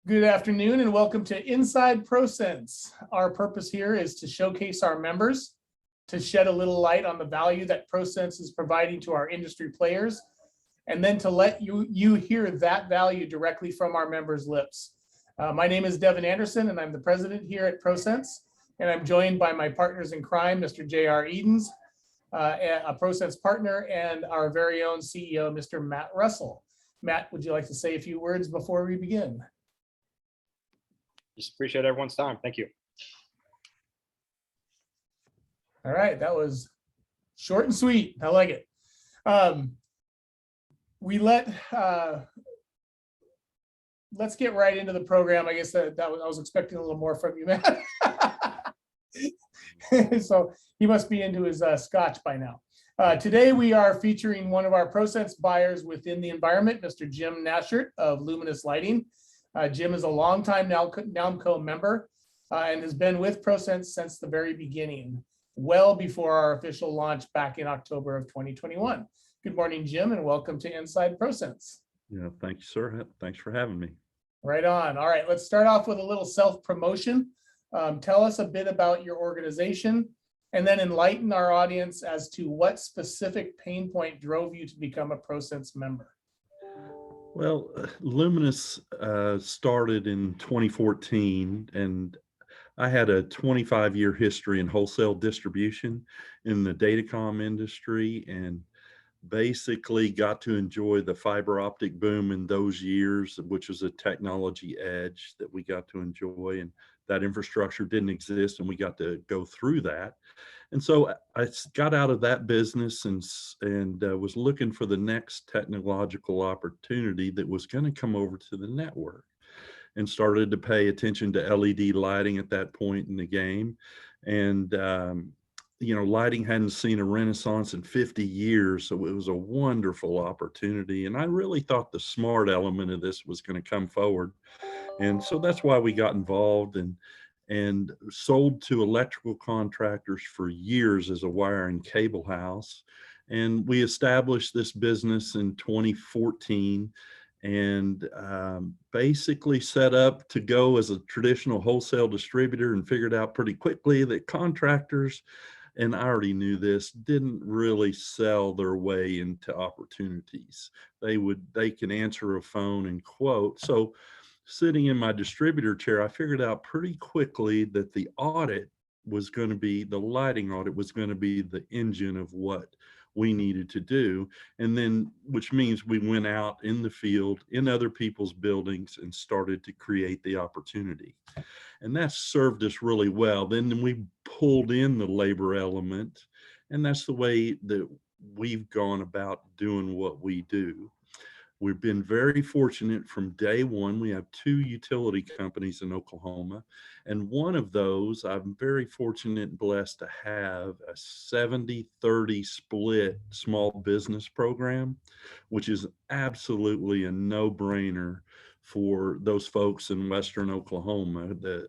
Good afternoon and welcome to Inside ProCents. Our purpose here is to showcase our members, to shed a little light on the value that ProCents is providing to our industry players, and then to let you hear that value directly from our members' lips. My name is Devin Anderson and I'm the president here at ProCents, and I'm joined by my partners in crime, Mr. J.R. Edens, a ProCents partner, and our very own CEO, Mr. Matt Russell. Matt, would you like to say a few words before we begin? Just appreciate everyone's time. Thank you. All right, that was short and sweet. I like it. Let's get right into the program. I guess I was expecting a little more from you, Matt. So he must be into his scotch by now. Today we are featuring one of our ProCents buyers within the environment, Mr. Jim Nashert of Luminous Lighting. Jim is a longtime NALMCO member and has been with ProCents since the very beginning, well before our official launch back in October of 2021. Good morning, Jim, and welcome to Inside ProCents. Yeah, thank you, sir. Thanks for having me. Right on. All right, let's start off with a little self-promotion. Tell us a bit about your organization and then enlighten our audience as to what specific pain point drove you to become a ProCents member. Well, Luminous started in 2014, and I had a 25-year history in wholesale distribution in the datacom industry, and basically got to enjoy the fiber optic boom in those years, which was a technology edge that we got to enjoy, and that infrastructure didn't exist, and we got to go through that. And so I got out of that business and was looking for the next technological opportunity that was going to come over to the network, and started to pay attention to LED lighting at that point in the game. And, you know, lighting hadn't seen a renaissance in 50 years. So it was a wonderful opportunity. And I really thought the smart element of this was going to come forward. And so that's why we got involved and sold to electrical contractors for years as a wire and cable house. And we established this business in 2014 and basically set up to go as a traditional wholesale distributor, and figured out pretty quickly that contractors, and I already knew this, didn't really sell their way into opportunities. They can answer a phone and quote. So sitting in my distributor chair, I figured out pretty quickly that the audit was going to be, the lighting audit was going to be the engine of what we needed to do. And then, which means we went out in the field in other people's buildings and started to create the opportunity. And that served us really well. Then we pulled in the labor element, and that's the way that we've gone about doing what we do. We've been very fortunate from day one. We have 2 utility companies in Oklahoma, and one of those, I'm very fortunate and blessed to have a 70-30 split small business program, which is absolutely a no-brainer for those folks in Western Oklahoma. The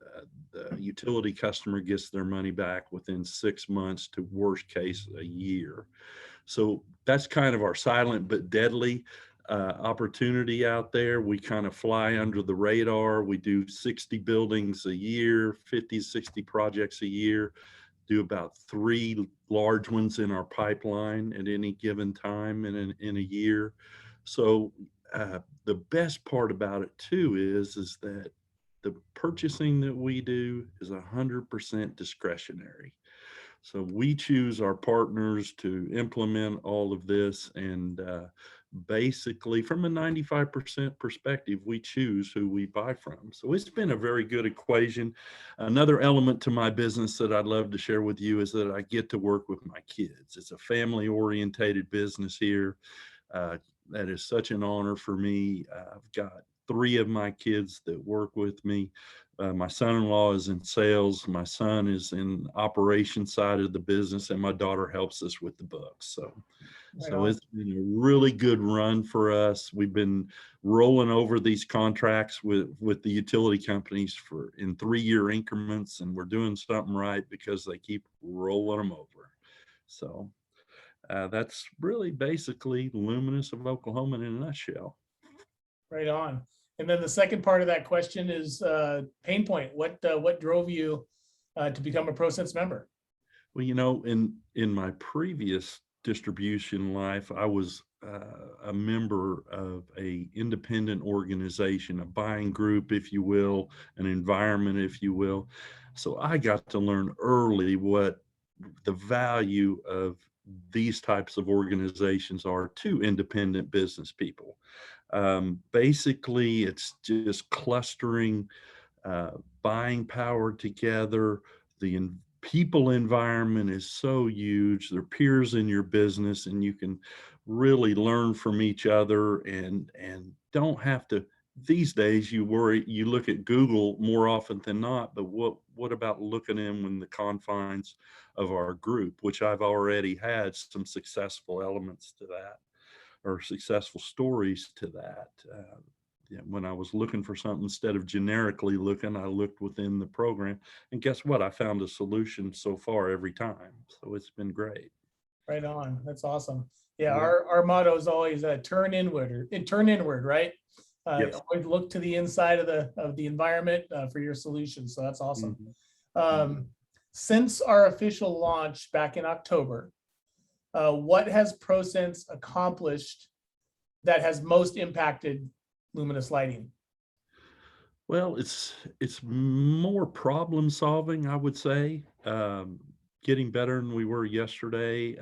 utility customer gets their money back within 6 months to worst case a year. So that's kind of our silent but deadly opportunity out there. We kind of fly under the radar. We do 60 buildings a year, 50, 60 projects a year, do about 3 large ones in our pipeline at any given time in a year. So the best part about it too is that the purchasing that we do is 100% discretionary. So we choose our partners to implement all of this, and basically from a 95% perspective, we choose who we buy from. So it's been a very good equation. Another element to my business that I'd love to share with you is that I get to work with my kids. It's a family orientated business here. That is such an honor for me. I've got 3 of my kids that work with me. My son-in-law is in sales, my son is in operations side of the business, and my daughter helps us with the books. So it's been a really good run for us. We've been rolling over these contracts with the utility companies in 3-year increments, and we're doing something right because they keep rolling them over. So that's really basically Luminous of Oklahoma in a nutshell. Right on. And then the second part of that question is pain point. What drove you to become a ProCents member? Well, in my previous distribution life, I was a member of a independent organization, a buying group, if you will, an environment, if you will. So I got to learn early what the value of these types of organizations are to independent business people. Basically, it's just clustering uh, buying power together. People environment is so huge. They're peers in your business, and you can really learn from each other and don't have to. These days, you look at Google more often than not, but what about looking in the confines of our group, which I've already had some successful elements to that, or successful stories to that. Yeah, when I was looking for something, instead of generically looking, I looked within the program, and guess what? I found a solution so far every time. So it's been great. Right on. That's awesome. Yeah, Yeah. our motto is always turn inward turn inward, right? Yes. Always look to the inside of the environment for your solutions. So that's awesome. Mhm. Since our official launch back in October, what has ProCents accomplished that has most impacted Luminous Lighting? Well, it's more problem solving, I would say. Getting better than we were yesterday.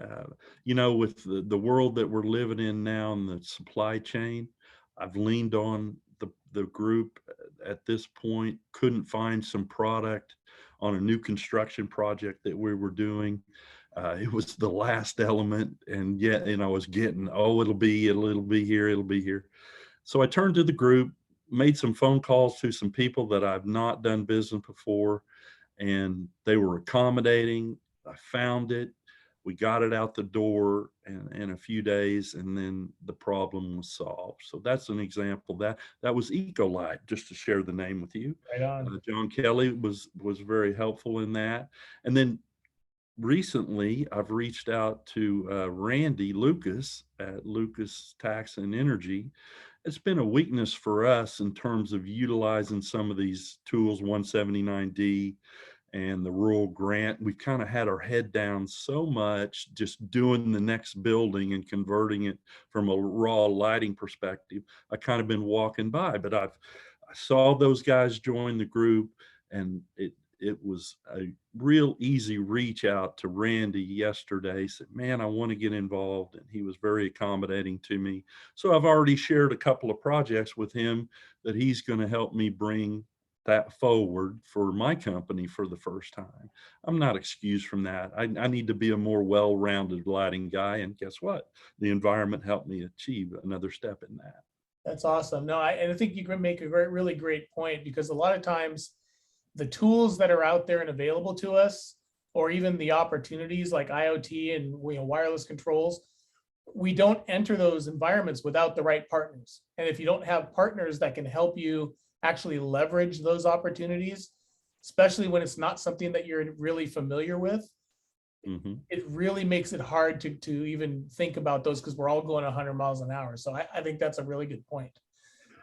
With the world that we're living in now and the supply chain, I've leaned on the group at this point. Couldn't find some product on a new construction project that we were doing. It was the last element, and yet, I was getting, oh, it'll be here, it'll be here. So I turned to the group, made some phone calls to some people that I've not done business before, and they were accommodating. I found it. We got it out the door in a few days, and then the problem was solved. So that's an example. That was Ecolite, just to share the name with you. Right on. John Kelly was very helpful in that. And then recently, I've reached out to Randy Lucas at Lucas Tax and Energy. It's been a weakness for us in terms of utilizing some of these tools, 179D and the rural grant. We've kind of had our head down so much just doing the next building and converting it from a raw lighting perspective. I kind of been walking by, but I saw those guys join the group, and it was a real easy reach out to Randy yesterday. Said, man, I want to get involved. And he was very accommodating to me. So I've already shared a couple of projects with him that he's going to help me bring that forward for my company for the first time. I'm not excused from that. I need to be a more well-rounded lighting guy. And guess what? The environment helped me achieve another step in that. That's awesome. No, and I think you can make a really great point, because a lot of times the tools that are out there and available to us, or even the opportunities like IoT and wireless controls, we don't enter those environments without the right partners. And if you don't have partners that can help you actually leverage those opportunities, especially when it's not something that you're really familiar with, it really makes it hard to even think about those, because we're all going 100 miles an hour. So I think that's a really good point.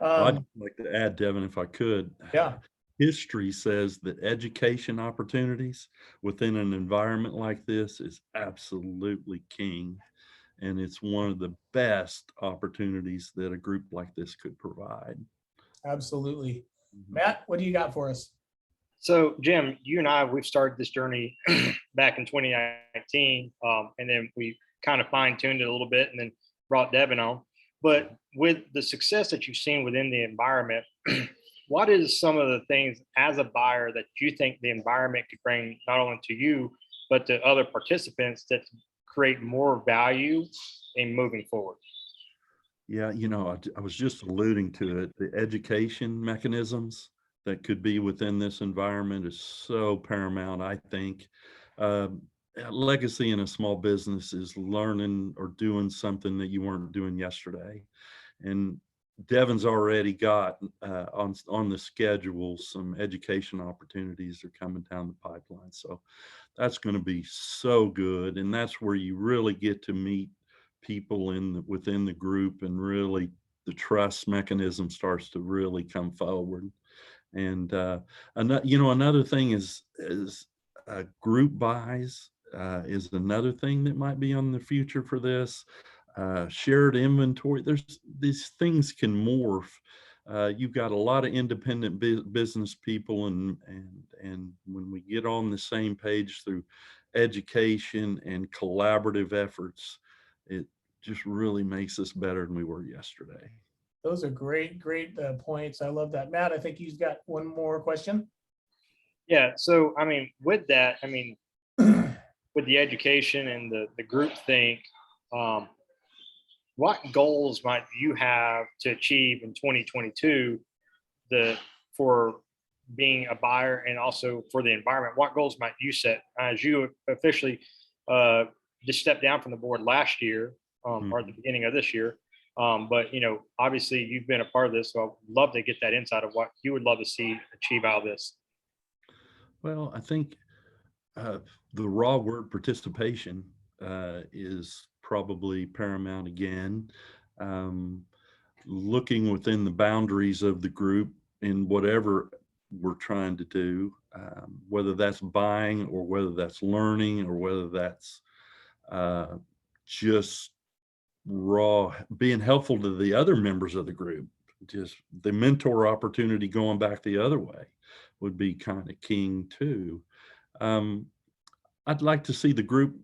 Well, I'd like to add, Devin, if I could. Yeah. History says that education opportunities within an environment like this is absolutely king. And it's one of the best opportunities that a group like this could provide. Absolutely. Mhm. Matt, what do you got for us? So, Jim, you and I, we've started this journey back in 2019, and then we kind of fine tuned it a little bit and then brought Devin on. But with the success that you've seen within the environment, what is some of the things as a buyer that you think the environment could bring not only to you, but to other participants that create more value in moving forward? Yeah, I was just alluding to it. The education mechanisms that could be within this environment is so paramount, I think. Legacy in a small business is learning or doing something that you weren't doing yesterday. And Devin's already got on the schedule some education opportunities are coming down the pipeline. So that's going to be so good. And that's where you really get to meet people within the group and really the trust mechanism starts to really come forward. And another thing is group buys is another thing that might be on the future for this. Shared inventory. These things can morph. You've got a lot of independent business people, and when we get on the same page through education and collaborative efforts, it just really makes us better than we were yesterday. Those are great points. I love that. Matt, I think he's got one more question. Yeah. So, I mean, with that, I mean, with the education and the group think, what goals might you have to achieve in 2022 for being a buyer and also for the environment? What goals might you set as you officially just stepped down from the board last year or at the beginning of this year? But, you know, obviously you've been a part of this, so I'd love to get that insight of what you would love to see achieve out of this. Well, I think the raw word participation is probably paramount again. Looking within the boundaries of the group in whatever we're trying to do, whether that's buying or whether that's learning or whether that's just raw being helpful to the other members of the group. Just the mentor opportunity going back the other way would be kind of king too. I'd like to see the group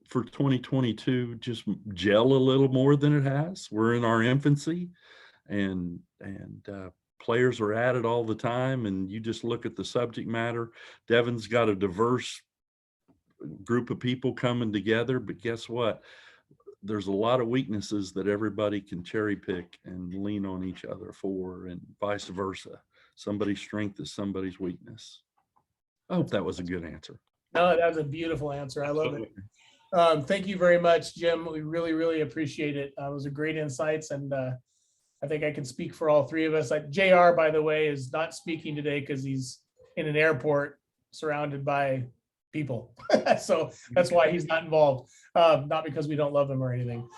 for 2022 just gel a little more than it has. We're in our infancy, and players are at it all the time. And you just look at the subject matter. Devon's got a diverse group of people coming together, but guess what? There's a lot of weaknesses that everybody can cherry pick and lean on each other for, and vice versa. Somebody's strength is somebody's weakness. I hope that was a good answer. No, that was a beautiful answer. I love it. Thank you very much, Jim. We really appreciate it. Those are great insights, and I think I can speak for all three of us. JR, by the way, is not speaking today because he's in an airport surrounded by people. So that's why he's not involved. Not because we don't love him or anything.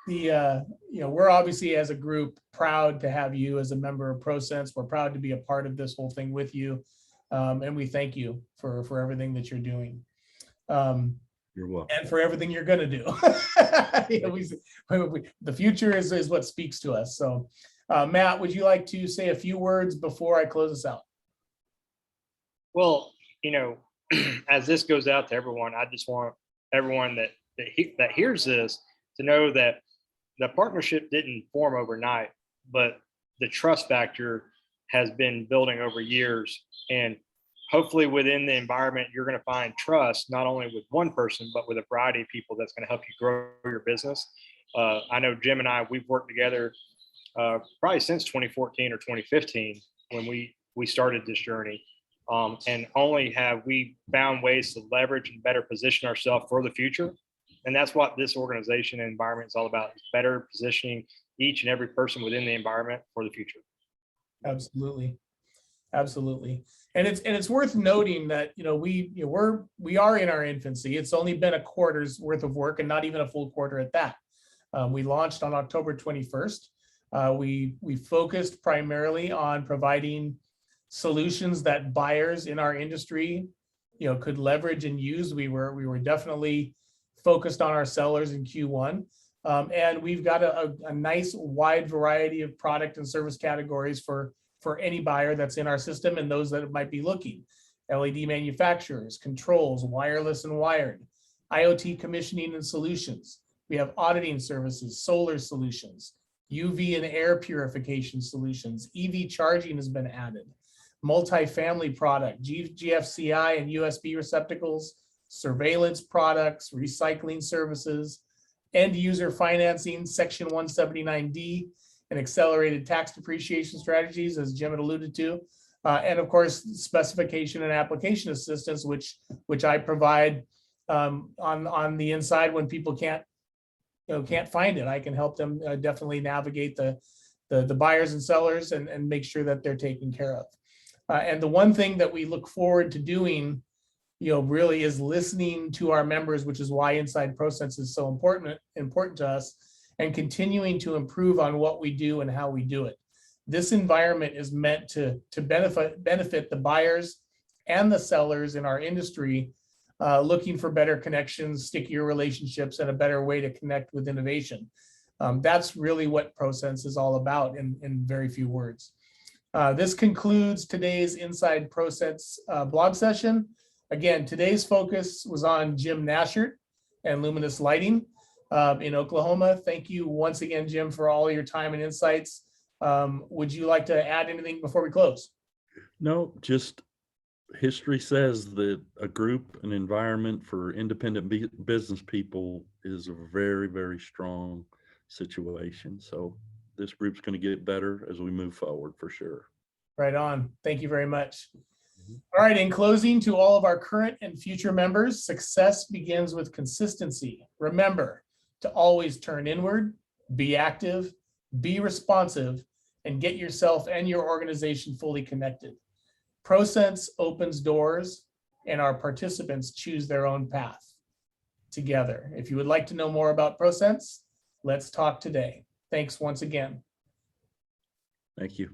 We're obviously as a group proud to have you as a member of ProCents. We're proud to be a part of this whole thing with you. And we thank you for everything that you're doing. You're welcome. And for everything you're going to do. The future is what speaks to us. So, Matt, would you like to say a few words before I close us out? Well, you know, as this goes out to everyone, I just want everyone that hears this to know that the partnership didn't form overnight, but the trust factor has been building over years. And hopefully within the environment, you're going to find trust, not only with one person, but with a variety of people that's going to help you grow your business. I know Jim and I, we've worked together probably since 2014 or 2015 when we started this journey. And only have we found ways to leverage and better position ourselves for the future. And that's what this organization and environment is all about, is better positioning each and every person within the environment for the future. Absolutely. And it's worth noting that, we are in our infancy. It's only been a quarter's worth of work, and not even a full quarter at that. We launched on October 21st. We focused primarily on providing solutions that buyers in our industry, could leverage and use. We were definitely focused on our sellers in Q1. And we've got a nice wide variety of product and service categories for any buyer that's in our system and those that might be looking. LED manufacturers, controls, wireless and wired, IoT commissioning and solutions. We have auditing services, solar solutions, UV and air purification solutions. EV charging has been added. Multifamily product, GFCI and USB receptacles, surveillance products, recycling services, end user financing, Section 179D, and accelerated tax depreciation strategies, as Jim had alluded to, and of course, specification and application assistance, which I provide on the inside when people can't find it. I can help them definitely navigate the buyers and sellers and make sure that they're taken care of. And the one thing that we look forward to doing, really is listening to our members, which is why Inside ProCents is so important to us, and continuing to improve on what we do and how we do it. This environment is meant to benefit the buyers and the sellers in our industry, looking for better connections, stickier relationships, and a better way to connect with innovation. That's really what ProCents is all about in very few words. This concludes today's Inside ProCents blog session. Again, today's focus was on Jim Nashert and Luminous Lighting in Oklahoma. Thank you once again, Jim, for all your time and insights. Would you like to add anything before we close? No, just history says that a group, an environment for independent business people is a very, very strong situation. So this group's going to get better as we move forward for sure. Right on. Thank you very much. All right, in closing, to all of our current and future members, success begins with consistency. Remember to always turn inward, be active, be responsive, and get yourself and your organization fully connected. ProCents opens doors and our participants choose their own path together. If you would like to know more about ProCents, let's talk today. Thanks once again. Thank you.